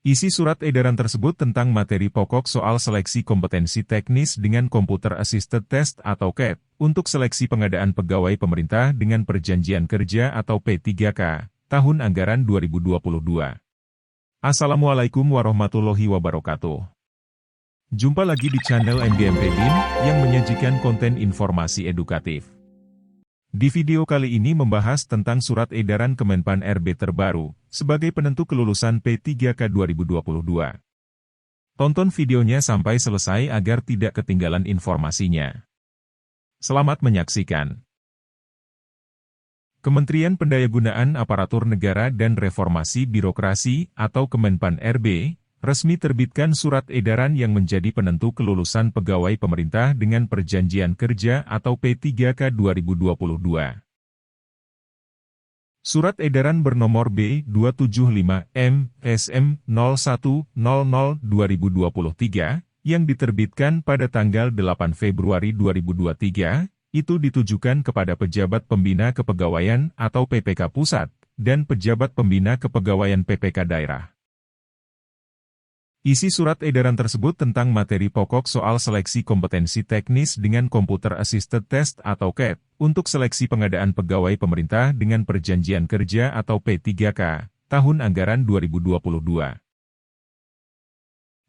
Isi surat edaran tersebut tentang materi pokok soal seleksi kompetensi teknis dengan Computer Assisted Test atau CAT, untuk seleksi pengadaan pegawai pemerintah dengan perjanjian kerja atau P3K, tahun anggaran 2022. Assalamualaikum warahmatullahi wabarakatuh. Jumpa lagi di channel MGMP BIM, yang menyajikan konten informasi edukatif. Di video kali ini membahas tentang surat edaran Kemenpan RB terbaru, sebagai penentu kelulusan P3K 2022. Tonton videonya sampai selesai agar tidak ketinggalan informasinya. Selamat menyaksikan. Kementerian Pendayagunaan Aparatur Negara dan Reformasi Birokrasi atau Kemenpan RB, resmi terbitkan surat edaran yang menjadi penentu kelulusan pegawai pemerintah dengan perjanjian kerja atau P3K 2022. Surat edaran bernomor B275-M-SM-01-00-2023, yang diterbitkan pada tanggal 8 Februari 2023, itu ditujukan kepada pejabat pembina kepegawaian atau PPK Pusat, dan pejabat pembina kepegawaian PPK Daerah. Isi surat edaran tersebut tentang materi pokok soal seleksi kompetensi teknis dengan Computer Assisted Test atau CAT, untuk seleksi pengadaan pegawai pemerintah dengan perjanjian kerja atau P3K, tahun anggaran 2022.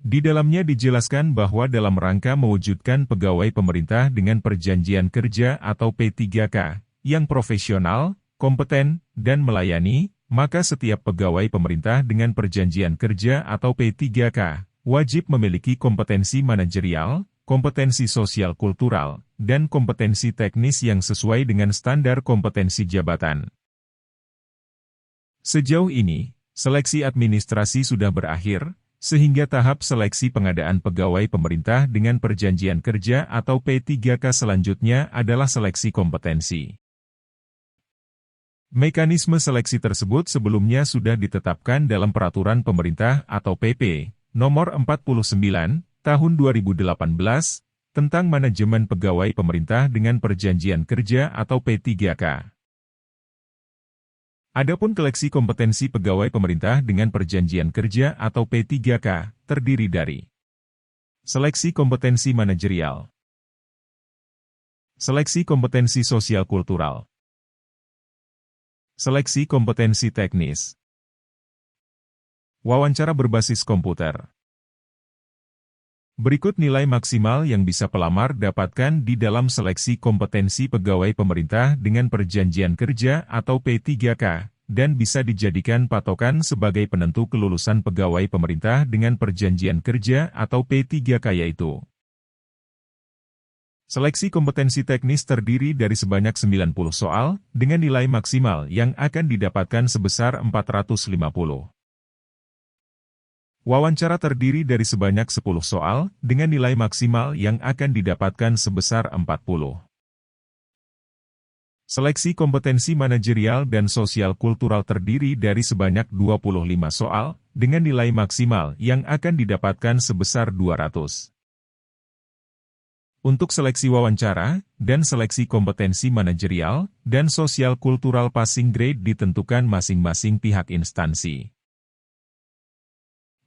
Di dalamnya dijelaskan bahwa dalam rangka mewujudkan pegawai pemerintah dengan perjanjian kerja atau P3K, yang profesional, kompeten, dan melayani, maka setiap pegawai pemerintah dengan perjanjian kerja atau P3K, wajib memiliki kompetensi manajerial, kompetensi sosial kultural, dan kompetensi teknis yang sesuai dengan standar kompetensi jabatan. Sejauh ini, seleksi administrasi sudah berakhir, sehingga tahap seleksi pengadaan pegawai pemerintah dengan perjanjian kerja atau P3K selanjutnya adalah seleksi kompetensi. Mekanisme seleksi tersebut sebelumnya sudah ditetapkan dalam Peraturan Pemerintah atau PP, Nomor 49, Tahun 2018, tentang Manajemen Pegawai Pemerintah dengan Perjanjian Kerja atau P3K. Adapun seleksi kompetensi pegawai pemerintah dengan perjanjian kerja atau P3K, terdiri dari seleksi kompetensi manajerial, seleksi kompetensi sosial kultural, seleksi kompetensi teknis, wawancara berbasis komputer. Berikut nilai maksimal yang bisa pelamar dapatkan di dalam seleksi kompetensi pegawai pemerintah dengan perjanjian kerja atau P3K, dan bisa dijadikan patokan sebagai penentu kelulusan pegawai pemerintah dengan perjanjian kerja atau P3K, yaitu seleksi kompetensi teknis terdiri dari sebanyak 90 soal, dengan nilai maksimal yang akan didapatkan sebesar 450. Wawancara terdiri dari sebanyak 10 soal, dengan nilai maksimal yang akan didapatkan sebesar 40. Seleksi kompetensi manajerial dan sosial kultural terdiri dari sebanyak 25 soal, dengan nilai maksimal yang akan didapatkan sebesar 200. Untuk seleksi wawancara, dan seleksi kompetensi manajerial, dan sosial kultural passing grade ditentukan masing-masing pihak instansi.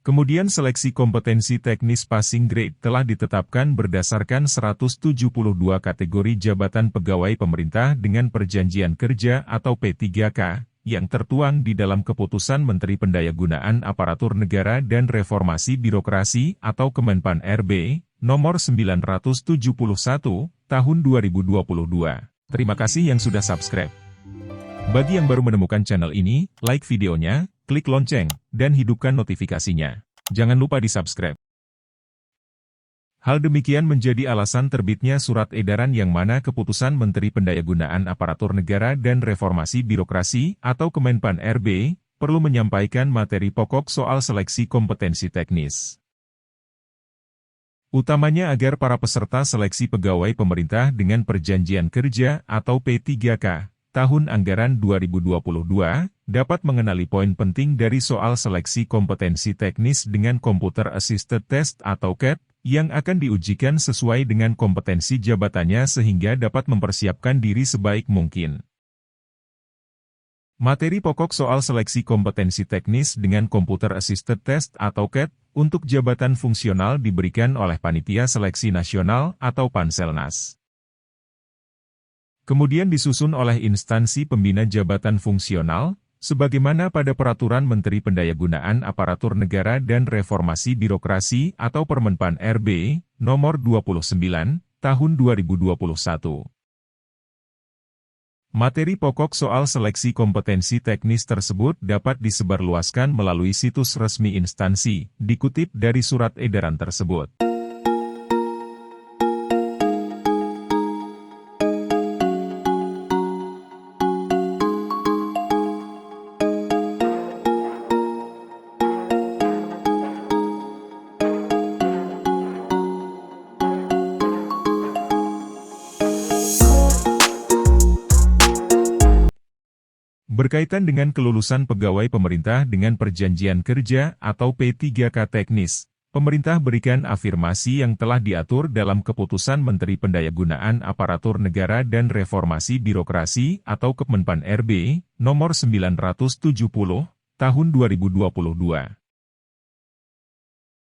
Kemudian seleksi kompetensi teknis passing grade telah ditetapkan berdasarkan 172 kategori jabatan pegawai pemerintah dengan perjanjian kerja atau P3K, yang tertuang di dalam Keputusan Menteri Pendayagunaan Aparatur Negara dan Reformasi Birokrasi atau Kemenpan RB, Nomor 971, Tahun 2022. Terima kasih yang sudah subscribe. Bagi yang baru menemukan channel ini, like videonya, klik lonceng, dan hidupkan notifikasinya. Jangan lupa di-subscribe. Hal demikian menjadi alasan terbitnya surat edaran yang mana Keputusan Menteri Pendayagunaan Aparatur Negara dan Reformasi Birokrasi atau Kemenpan RB, perlu menyampaikan materi pokok soal seleksi kompetensi teknis. Utamanya agar para peserta seleksi pegawai pemerintah dengan perjanjian kerja atau P3K, tahun anggaran 2022, dapat mengenali poin penting dari soal seleksi kompetensi teknis dengan Computer Assisted Test atau CAT, yang akan diujikan sesuai dengan kompetensi jabatannya sehingga dapat mempersiapkan diri sebaik mungkin. Materi pokok soal seleksi kompetensi teknis dengan Computer Assisted Test atau CAT untuk jabatan fungsional diberikan oleh Panitia Seleksi Nasional atau Panselnas. Kemudian disusun oleh instansi pembina jabatan fungsional, sebagaimana pada Peraturan Menteri Pendayagunaan Aparatur Negara dan Reformasi Birokrasi atau Permenpan RB, Nomor 29, Tahun 2021. Materi pokok soal seleksi kompetensi teknis tersebut dapat disebarluaskan melalui situs resmi instansi, dikutip dari surat edaran tersebut. Berkaitan dengan kelulusan pegawai pemerintah dengan perjanjian kerja atau P3K teknis, pemerintah berikan afirmasi yang telah diatur dalam Keputusan Menteri Pendayagunaan Aparatur Negara dan Reformasi Birokrasi atau Kemenpan RB, Nomor 970, Tahun 2022.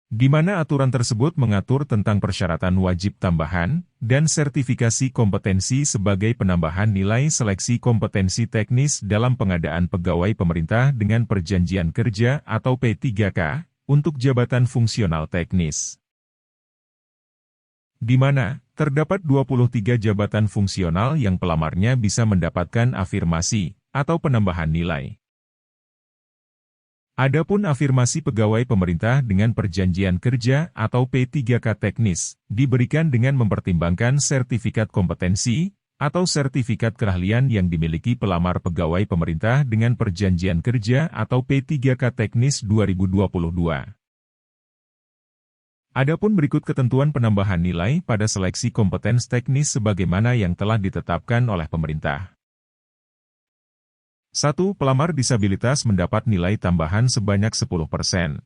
Di mana aturan tersebut mengatur tentang persyaratan wajib tambahan dan sertifikasi kompetensi sebagai penambahan nilai seleksi kompetensi teknis dalam pengadaan pegawai pemerintah dengan perjanjian kerja atau P3K untuk jabatan fungsional teknis. Di mana terdapat 23 jabatan fungsional yang pelamarnya bisa mendapatkan afirmasi atau penambahan nilai. Adapun afirmasi pegawai pemerintah dengan perjanjian kerja atau P3K teknis, diberikan dengan mempertimbangkan sertifikat kompetensi, atau sertifikat keahlian yang dimiliki pelamar pegawai pemerintah dengan perjanjian kerja atau P3K teknis 2022. Adapun berikut ketentuan penambahan nilai pada seleksi kompetensi teknis sebagaimana yang telah ditetapkan oleh pemerintah. 1. Pelamar disabilitas mendapat nilai tambahan sebanyak 10%.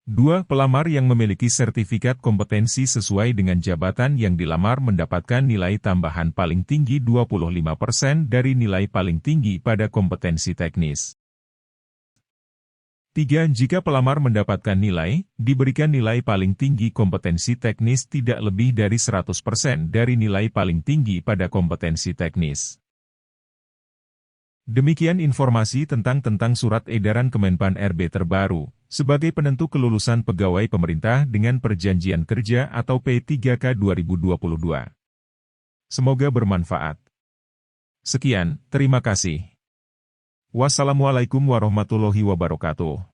2. Pelamar yang memiliki sertifikat kompetensi sesuai dengan jabatan yang dilamar mendapatkan nilai tambahan paling tinggi 25% dari nilai paling tinggi pada kompetensi teknis. 3. Jika pelamar mendapatkan nilai, diberikan nilai paling tinggi kompetensi teknis tidak lebih dari 100% dari nilai paling tinggi pada kompetensi teknis. Demikian informasi tentang Surat Edaran Kemenpan RB terbaru, sebagai penentu kelulusan pegawai pemerintah dengan perjanjian kerja atau P3K 2022. Semoga bermanfaat. Sekian, terima kasih. Wassalamualaikum warahmatullahi wabarakatuh.